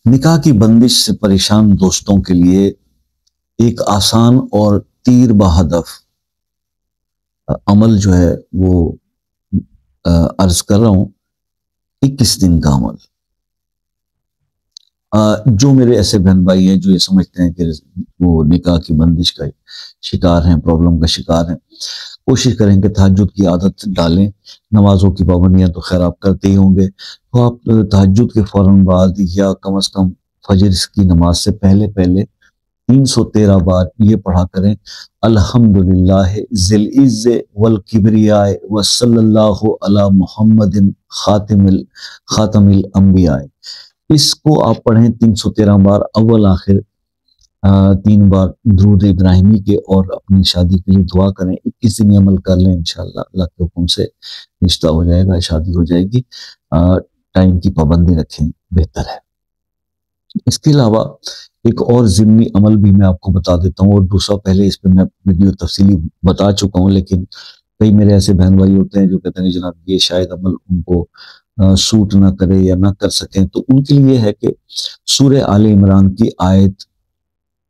نکاح کی بندش سے پریشان دوستوں کے لیے ایک آسان اور تیر بہدف عمل جو ہے وہ عرض کر رہا ہوں۔ 21 دن کا عمل، جو میرے ایسے بہن بھائی ہیں جو یہ سمجھتے ہیں کہ وہ نکاح کی بندش کا شکار ہیں، پرابلم کا شکار ہیں، کوشش کریں کہ تہجد کی عادت ڈالیں۔ نمازوں کی پابندیاں تو خیر آپ کرتے ہی ہوں گے، تو آپ تہجد کے فوراً بعد یا کم از کم فجر کی نماز سے پہلے 313 بار یہ پڑھا کریں، الحمدللہ ذی العز والکبریاء وصلی اللہ علی محمد خاتم الانبیاء۔ اس کو آپ پڑھیں 313 بار، اول آخر 3 بار درود ابراہیمی کے، اور اپنی شادی کے لیے دعا کریں۔ 21 دن عمل کر لیں، انشاءاللہ اللہ کے حکم سے رشتہ ہو جائے گا، شادی ہو جائے گی۔ ٹائم کی پابندی رکھیں، بہتر ہے۔ اس کے علاوہ ایک اور ضمنی عمل بھی میں آپ کو بتا دیتا ہوں، اور دوسرا پہلے اس پہ میں ویڈیو تفصیلی بتا چکا ہوں، لیکن کئی میرے ایسے بہن بھائی ہوتے ہیں جو کہتے ہیں جناب یہ شاید عمل ان کو سوٹ نہ کرے یا نہ کر سکیں، تو ان کے لیے ہے کہ سورہ آل عمران کی آیت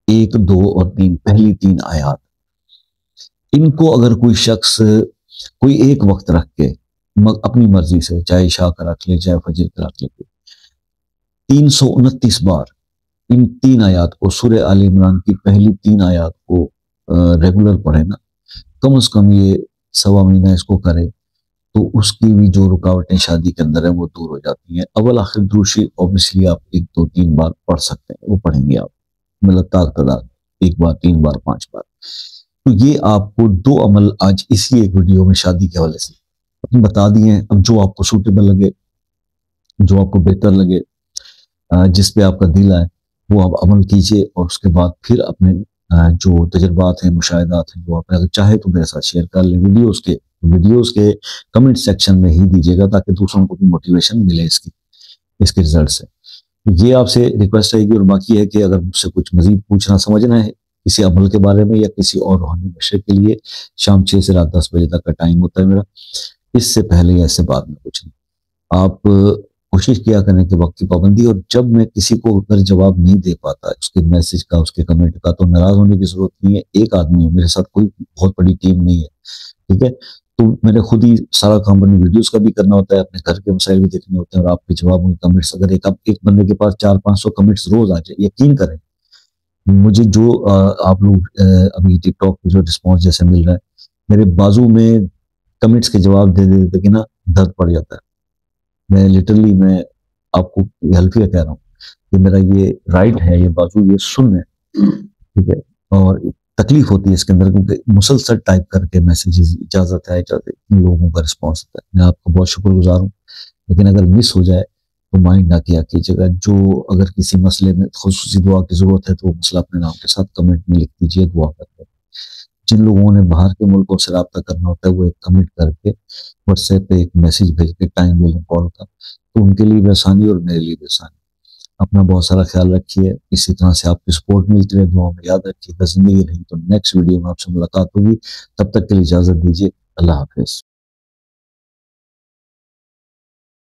1، 2 اور 3، پہلی 3 آیات، ان کو اگر کوئی شخص کوئی ایک وقت رکھ کے اپنی مرضی سے، چاہے عشاء کا رکھ لے چاہے فجر کا رکھ لے، 329 بار ان 3 آیات کو، سورہ آل عمران کی پہلی 3 آیات کو ریگولر پڑھے نا، کم از کم یہ سوا مہینہ اس کو کرے، تو اس کی بھی جو رکاوٹیں شادی کے اندر ہیں وہ دور ہو جاتی ہیں۔ اول آخر درود شریف اوبیسلی آپ 1، 2، 3 بار پڑھ سکتے ہیں، وہ پڑھیں گے آپ، مطلب تعداد 1 بار، 3 بار، 5 بار۔ تو یہ آپ کو 2 عمل آج اسی ایک ویڈیو میں شادی کے حوالے سے بتا دیے ہیں۔ اب جو آپ کو سوٹیبل لگے، جو آپ کو بہتر لگے، جس پہ آپ کا دل آئے، وہ آپ عمل کیجئے، اور اس کے بعد پھر اپنے جو تجربات ہیں، مشاہدات ہیں، جو آپ اگر چاہے تو میرے ساتھ شیئر کر لیں۔ ویڈیوز کے کمنٹ سیکشن میں ہی دیجیے گا، تاکہ دوسروں کو بھی موٹیویشن ملے اس کے رزلٹ سے۔ یہ آپ سے ریکویسٹ رہے گی، اور باقی ہے کہ اگر مجھ سے کچھ مزید پوچھنا سمجھنا ہے کسی عمل کے بارے میں یا کسی اور روحانی مشورے کے لیے، شام 6 سے رات 10 بجے تک کا ٹائم ہوتا ہے میرا، اس سے پہلے یا اس سے بعد میں کچھ نہیں۔ آپ کوشش کیا کریں کہ وقت کی پابندی، اور جب میں کسی کو اگر جواب نہیں دے پاتا اس کے میسج کا، اس کے کمنٹ کا، تو ناراض ہونے کی ضرورت نہیں ہے۔ ایک آدمی ہوں، میرے ساتھ کوئی بہت بڑی ٹیم نہیں ہے، ٹھیک ہے؟ تو میرے خود ہی سارا کام اپنی ویڈیوز کا بھی کرنا ہوتا ہے، اپنے گھر کے مسائل بھی دیکھنے ہوتے ہیں، اور آپ کے جواب ہوئے کمنٹس، اگر ایک بندے کے پاس 400-500 کمنٹس روز آ جائے، یقین کریں مجھے جو آپ لوگ ابھی ٹک ٹاک پہ جو رسپانس جیسے مل رہا ہے، میرے بازو میں کمنٹس کے جواب دے دیتے کہ نا درد پڑ جاتا ہے۔ میں آپ کو حلفیہ کہہ رہا ہوں کہ میرا یہ رائٹ ہے، یہ بازو، یہ سن ہے، ٹھیک ہے؟ اور تکلیف ہوتی ہے اس کے اندر، کیونکہ مسلسل ٹائپ کر کے میسیجز، اجازت ہے ان لوگوں کا رسپانس ہوتا ہے۔ میں آپ کا بہت شکر گزار ہوں، لیکن اگر مس ہو جائے تو مائنڈ نہ کیا کیجیے گا۔ جو اگر کسی مسئلے میں خصوصی دعا کی ضرورت ہے تو وہ مسئلہ اپنے نام کے ساتھ کمنٹ میں لکھ دیجیے، دعا کرتے ہیں۔ جن لوگوں نے باہر کے ملکوں سے رابطہ کرنا ہوتا ہے، وہ ایک کمنٹ کر کے واٹس ایپ پہ ایک میسیج بھیج کے ٹائم لے لیں کال کا، تو ان کے لیے بھی آسانی اور میرے لیے بھی آسانی۔ اپنا بہت سارا خیال رکھیے، اسی طرح سے آپ کی سپورٹ ملتی رہے، دعاؤں میں یاد رکھیے گا۔ زندگی رہی تو نیکسٹ ویڈیو میں آپ سے ملاقات ہوگی، تب تک کے لیے اجازت دیجیے، اللہ حافظ۔